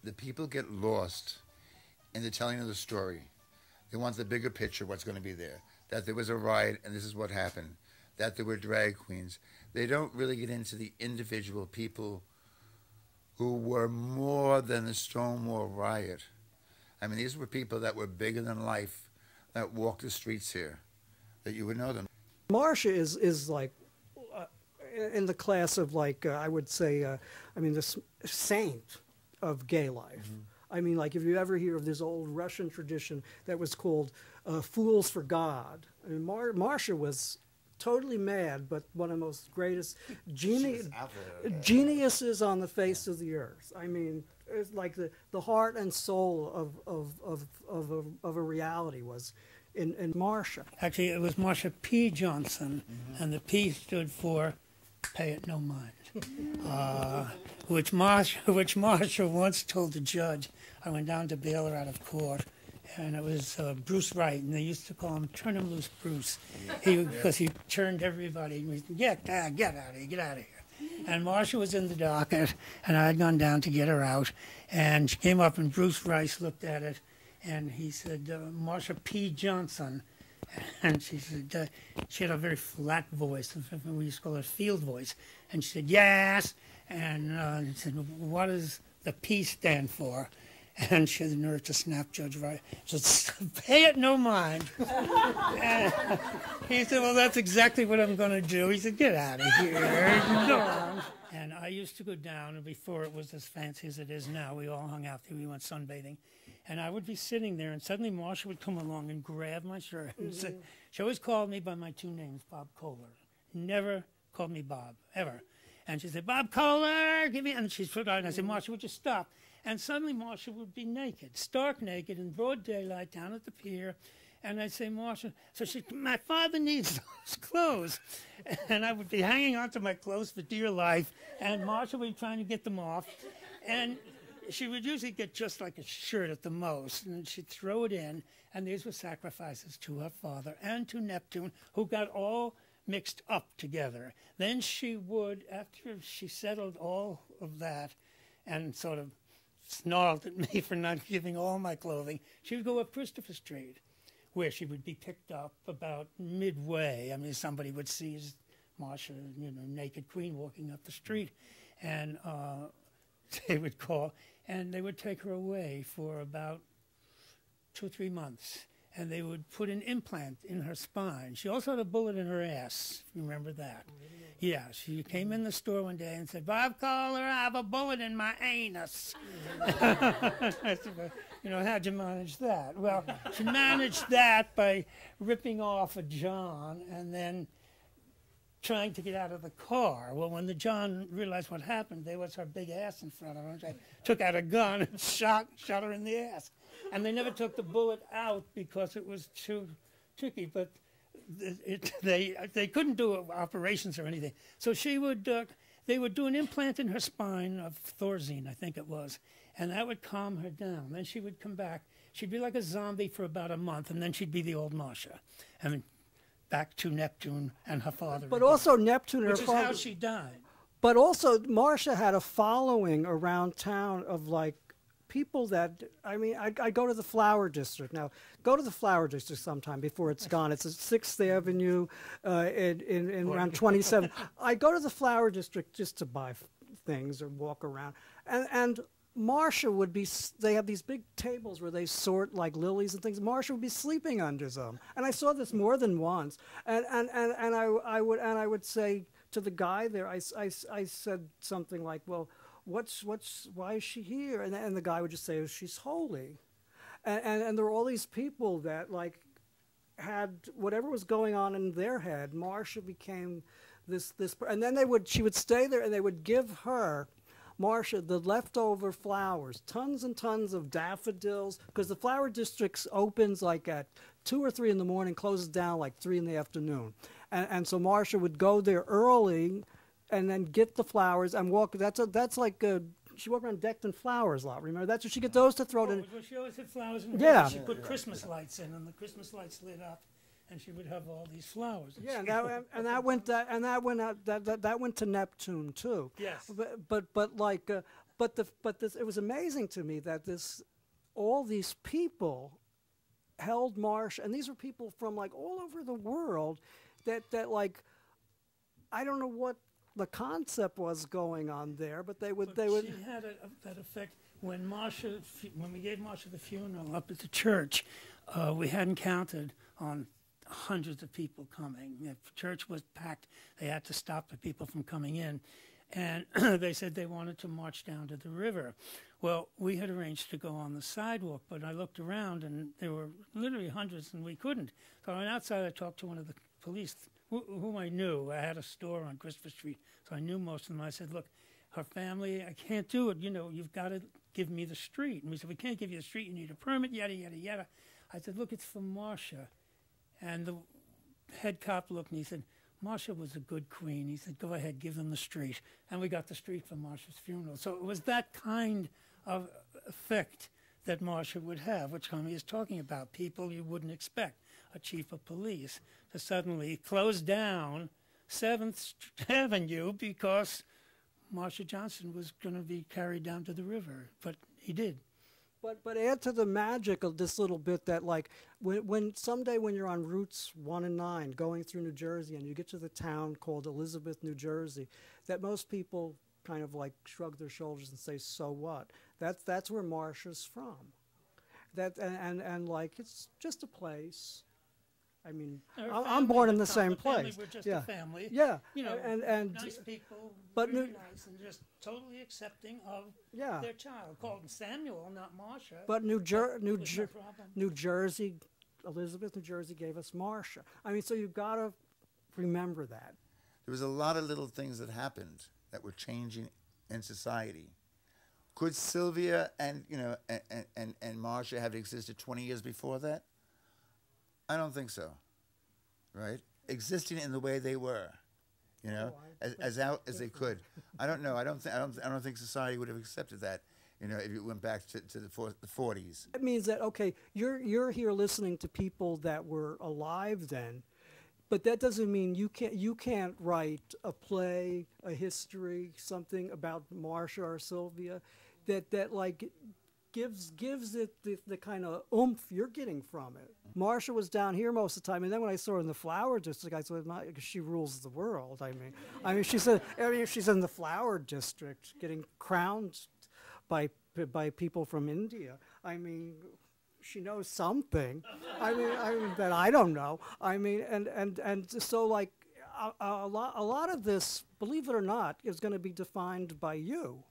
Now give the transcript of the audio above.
the people get lost in the telling of the story. They want the bigger picture, what's going to be there. That there was a riot and this is what happened. That there were drag queens. They don't really get into the individual people who were more than the Stonewall riot. I mean, these were people that were bigger than life, that walked the streets here, that you would know them. Marsha is like in the class of like, I would say, I mean, the saint of gay life. Mm-hmm. I mean, like if you ever hear of this old Russian tradition that was called Fools for God. I mean, Marsha was totally mad, but one of the most greatest geniuses on the face of the earth. I mean, it's like the heart and soul of a reality was in Marsha. Actually, it was Marsha P. Johnson, mm-hmm. and the P stood for Pay It No Mind, which Marsha once told the judge. I went down to bail her out of court, and it was Bruce Wright, and they used to call him Turn Him Loose Bruce, because he turned everybody. He said, get out of here, get out of here. And Marsha was in the docket, and I had gone down to get her out, and she came up, and Bruce Rice looked at it, and he said, Marsha P. Johnson. And she said, she had a very flat voice, we used to call her field voice, and she said, yes, and he said, what does the P stand for? And she had the nerve to snap Judge Wright. She said, pay it no mind. And he said, well, that's exactly what I'm going to do. He said, get out of here. Go on. And I used to go down, and before it was as fancy as it is now, we all hung out there, we went sunbathing. And I would be sitting there, and suddenly Marsha would come along and grab my shirt. And say, she always called me by my two names, Bob Kohler. Never called me Bob, ever. And she'd say, Bob Kohler, give me, and she'd put on, and I said, Marsha, would you stop? And suddenly Marsha would be naked, stark naked, in broad daylight down at the pier. And I'd say, Marsha, so she, my father needs those clothes. And I would be hanging on to my clothes for dear life, and Marsha would be trying to get them off. And she would usually get just like a shirt at the most, and she'd throw it in, and these were sacrifices to her father and to Neptune, who got all mixed up together. Then she would, after she settled all of that and sort of snarled at me for not giving all my clothing, she would go up Christopher Street, where she would be picked up about midway. I mean, somebody would see Marsha, naked queen walking up the street, and they would call, and they would take her away for about 2 or 3 months, and they would put an implant in her spine. She also had a bullet in her ass, if you remember that. Yeah, she came in the store one day and said, Bob Kohler, I have a bullet in my anus. I said, well, how'd you manage that? Well, she managed that by ripping off a John and then trying to get out of the car. Well, when the John realized what happened, there was her big ass in front of her. They took out a gun and shot her in the ass. And they never took the bullet out because it was too tricky, but they couldn't do operations or anything. So she would, they would do an implant in her spine of Thorazine, I think it was, and that would calm her down. Then she would come back. She'd be like a zombie for about a month, and then she'd be the old Marsha. I mean, back to Neptune and her father. But again. Also Neptune and her father. Which is how she died. But also Marsha had a following around town of like people that, I mean, I go to the Flower District. Now, go to the Flower District sometime before it's gone. It's at 6th Avenue in around 27. I go to the Flower District just to buy things or walk around. And Marsha would be, they have these big tables where they sort like lilies and things. Marsha would be sleeping under them. And I saw this more than once. And I would say to the guy there, I said something like, well, why is she here? And the guy would just say, oh, she's holy. And there were all these people that like had whatever was going on in their head. Marsha became this, and then she would stay there and they would give her, Marsha, the leftover flowers, tons and tons of daffodils, because the Flower District opens like at 2 or 3 in the morning, closes down like 3 in the afternoon. And so Marsha would go there early and then get the flowers and walk. That's like she walked around decked in flowers a lot. Remember, that's where she get those to throw in. Well, she always had flowers in her. Yeah. She put Christmas lights in, and the Christmas lights lit up, and she would have all these flowers. Yeah, that went to Neptune too. Yes. But it was amazing to me that all these people held Marsha, and these were people from like all over the world that like, I don't know what the concept was going on there, but they would. She had that effect when we gave Marsha the funeral up at the church. We hadn't counted on hundreds of people coming. The church was packed. They had to stop the people from coming in. And they said they wanted to march down to the river. Well, we had arranged to go on the sidewalk, but I looked around and there were literally hundreds and we couldn't. So I went outside, I talked to one of the police whom I knew. I had a store on Christopher Street, so I knew most of them. I said, look, her family, I can't do it. You know, you've got to give me the street. And we said, we can't give you the street. You need a permit, yada, yada, yada. I said, look, it's for Marsha. And the head cop looked and he said, Marsha was a good queen. He said, go ahead, give them the street. And we got the street for Marsha's funeral. So it was that kind of effect that Marsha would have, which Tommy is talking about, people you wouldn't expect, a chief of police, to suddenly close down 7th Avenue because Marsha Johnson was going to be carried down to the river. But he did. But add to the magic of this little bit that, like, when someday when you're on routes 1 and 9 going through New Jersey and you get to the town called Elizabeth, New Jersey, that most people kind of like shrug their shoulders and say, so what? That's where Marsha's from. And like, it's just a place. I mean, I'm born in the same place. We're just yeah. a family. Yeah. You know, and nice people, but really nice and just totally accepting of yeah. their child. Called him Samuel, not Marsha. But New Jersey, Elizabeth, New Jersey gave us Marsha. I mean, so you've got to remember that. There was a lot of little things that happened that were changing in society. Could Sylvia and Marsha have existed 20 years before that? I don't think so. Right? Existing in the way they were, as out as they could. I don't know. I don't think society would have accepted that. If you went back to the 40s. It means that you're here listening to people that were alive then, but that doesn't mean you can't write a play, a history, something about Marsha or Sylvia that like gives it the kind of oomph you're getting from it. Marsha was down here most of the time, and then when I saw her in the Flower District, I said, she rules the world. I mean, she's in the Flower District, getting crowned by people from India. I mean, she knows something. I mean that I don't know. I mean, and so like a lot of this, believe it or not, is going to be defined by you.